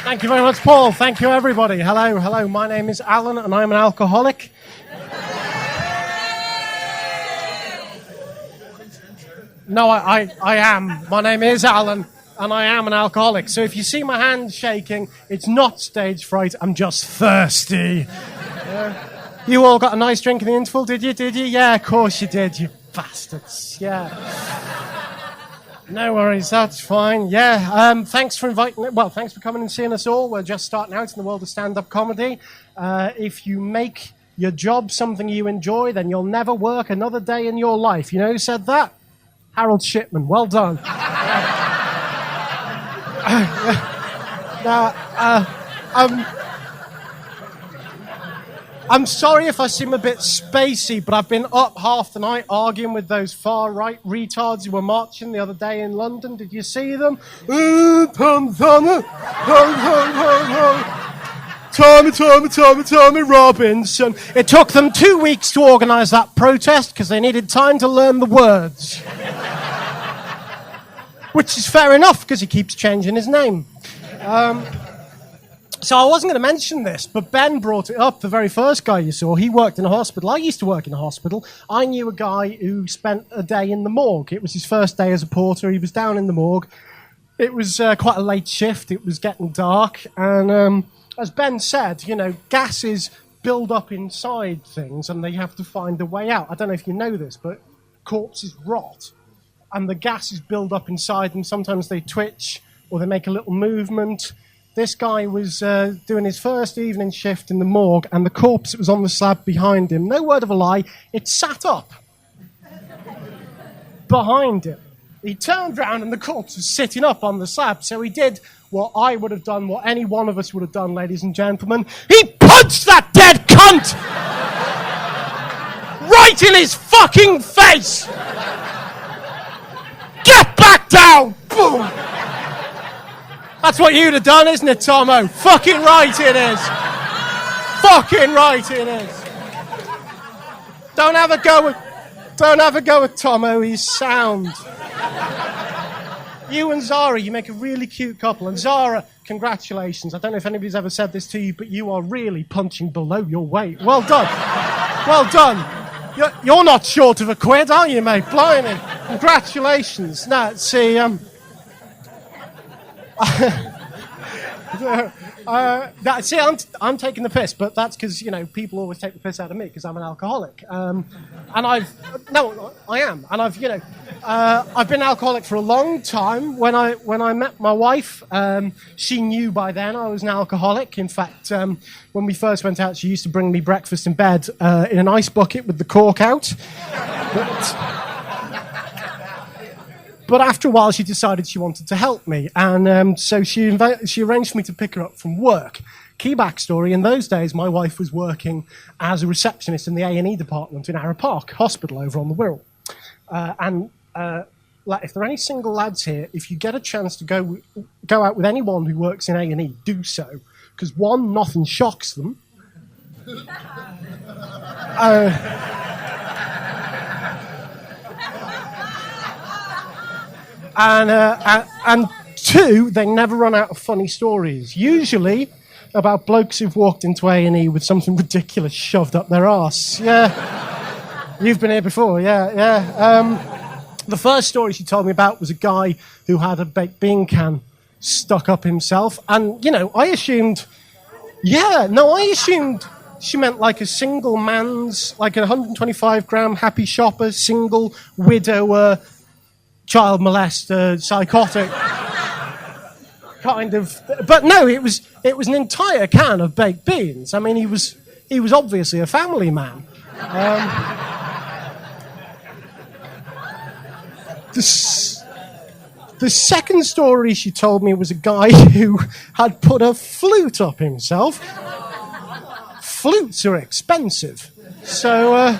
Thank you very much, Paul. Thank you, everybody. Hello. My name is Allan, and I'm an alcoholic. No, I am. My name is Allan, and I am an alcoholic. So if you see my hand shaking, it's not stage fright. I'm just thirsty. You all got a nice drink in the interval, did you? Yeah, of course you did, you bastards. Yeah. No worries, that's fine. Yeah, thanks for thanks for coming and seeing us all. We're just starting out in the world of stand-up comedy. If you make your job something you enjoy, then you'll never work another day in your life. You know who said that? Harold Shipman. Well done. I'm sorry if I seem a bit spacey, but I've been up half the night arguing with those far-right retards who were marching the other day in London. Did you see them? Tommy Robinson. It took them 2 weeks to organise that protest because they needed time to learn the words. Which is fair enough because he keeps changing his name. So I wasn't going to mention this, but Ben brought it up, the very first guy you saw. He worked in a hospital. I used to work in a hospital. I knew a guy who spent a day in the morgue. It was his first day as a porter. He was down in the morgue. It was quite a late shift. It was getting dark. And as Ben said, you know, gases build up inside things and they have to find a way out. I don't know if you know this, but corpses rot. And the gases build up inside them. Sometimes they twitch or they make a little movement. This guy was doing his first evening shift in the morgue, and the corpse that was on the slab behind him, no word of a lie, it sat up behind him. He turned round and the corpse was sitting up on the slab, so he did what I would have done, what any one of us would have done, ladies and gentlemen. He punched that dead cunt! Right in his fucking face! Get back down! Boom! That's what you'd have done, isn't it, Tomo? Fucking right it is. Fucking right it is. Don't have a go with Tomo, he's sound. You and Zara, you make a really cute couple. And Zara, congratulations. I don't know if anybody's ever said this to you, but you are really punching below your weight. Well done. Well done. You're not short of a quid, are you, mate? Blimey. Congratulations. Now, see, I'm taking the piss, but that's because, you know, people always take the piss out of me because I'm an alcoholic. I am. And I've been an alcoholic for a long time. When I met my wife, she knew by then I was an alcoholic. In fact, when we first went out, she used to bring me breakfast in bed in an ice bucket with the cork out. But after a while, she decided she wanted to help me, and so she arranged for me to pick her up from work. Key backstory, in those days, my wife was working as a receptionist in the A&E department in Arrow Park Hospital over on the Wirral. If there are any single lads here, if you get a chance to go out with anyone who works in A&E, do so. Because one, nothing shocks them. And two, they never run out of funny stories. Usually about blokes who've walked into A&E with something ridiculous shoved up their arse. Yeah, you've been here before. Yeah. The first story she told me about was a guy who had a baked bean can stuck up himself, and I assumed she meant like a single man's, like a 125 gram happy shopper, single widower, child molester, psychotic kind of, but no, it was an entire can of baked beans. I mean, he was obviously a family man. The second story she told me was a guy who had put a flute up himself. Flutes are expensive, so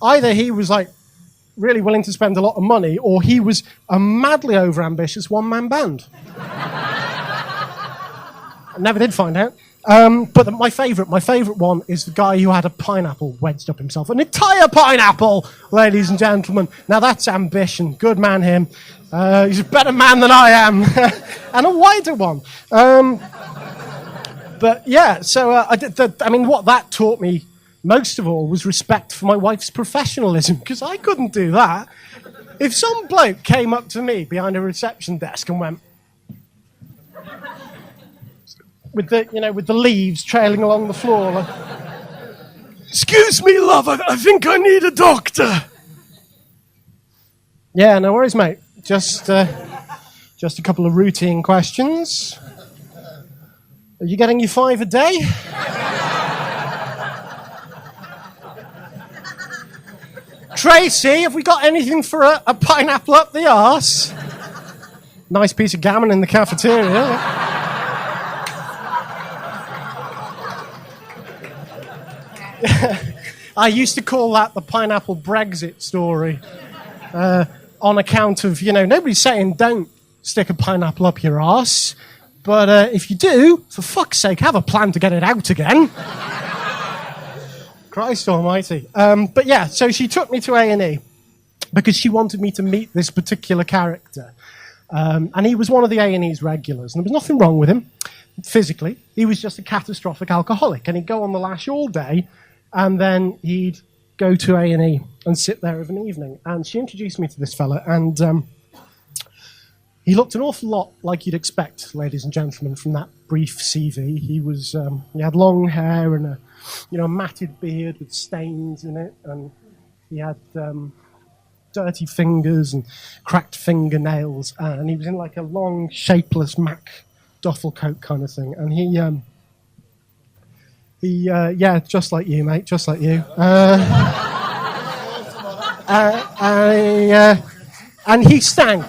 either he was like really willing to spend a lot of money, or he was a madly overambitious one-man band. I never did find out. But my favourite one is the guy who had a pineapple wedged up himself. An entire pineapple, ladies and gentlemen. Now that's ambition. Good man, him. He's a better man than I am. And a wider one. But yeah, so what that taught me most of all was respect for my wife's professionalism, because I couldn't do that. If some bloke came up to me behind a reception desk and went, with the leaves trailing along the floor, like, "Excuse me, love, I think I need a doctor." Yeah, no worries, mate. Just a couple of routine questions. Are you getting your 5 a day? Tracy, have we got anything for a pineapple up the arse? Nice piece of gammon in the cafeteria. I used to call that the pineapple Brexit story, on account of, nobody's saying don't stick a pineapple up your arse, but if you do, for fuck's sake, have a plan to get it out again. Christ almighty. But yeah, so she took me to A&E because she wanted me to meet this particular character. And he was one of the A&E's regulars, and there was nothing wrong with him physically. He was just a catastrophic alcoholic, and he'd go on the lash all day, and then he'd go to A&E and sit there of an evening. And she introduced me to this fella, and he looked an awful lot like you'd expect, ladies and gentlemen, from that brief CV. He had long hair and a matted beard with stains in it, and he had dirty fingers and cracked fingernails, and he was in like a long, shapeless Mac duffel coat kind of thing. And he just like you, mate, just like you. And he stank,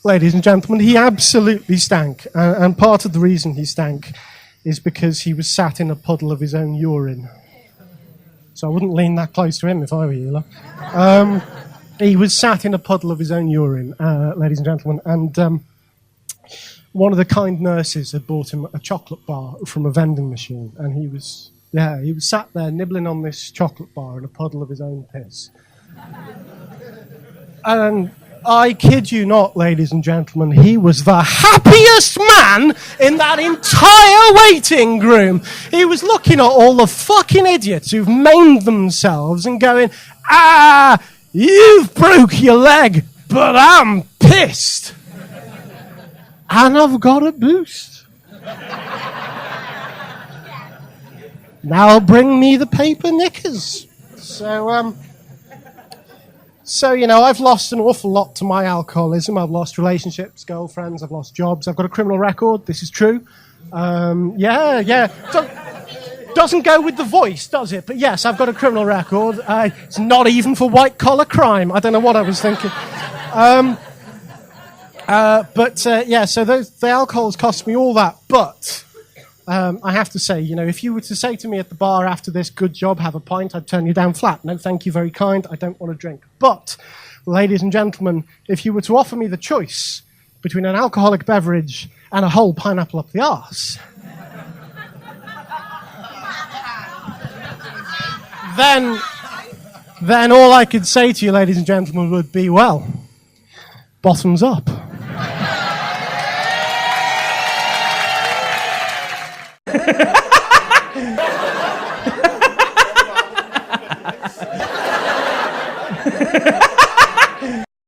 ladies and gentlemen. He absolutely stank. And part of the reason he stank is because he was sat in a puddle of his own urine. So I wouldn't lean that close to him if I were you, look. He was sat in a puddle of his own urine, ladies and gentlemen, and one of the kind nurses had bought him a chocolate bar from a vending machine, and he was sat there nibbling on this chocolate bar in a puddle of his own piss. And I kid you not, ladies and gentlemen, he was the happiest man in that entire waiting room. He was looking at all the fucking idiots who've maimed themselves and going, "You've broke your leg, but I'm pissed. And I've got a boost. Now bring me the paper knickers." So, I've lost an awful lot to my alcoholism. I've lost relationships, girlfriends, I've lost jobs. I've got a criminal record. This is true. Doesn't go with the voice, does it? But yes, I've got a criminal record. It's not even for white-collar crime. I don't know what I was thinking. So the alcohol's cost me all that. But I have to say, if you were to say to me at the bar after this, "Good job, have a pint," I'd turn you down flat. No, thank you, very kind. I don't want to drink. But, ladies and gentlemen, if you were to offer me the choice between an alcoholic beverage and a whole pineapple up the arse, then all I could say to you, ladies and gentlemen, would be, well, bottoms up.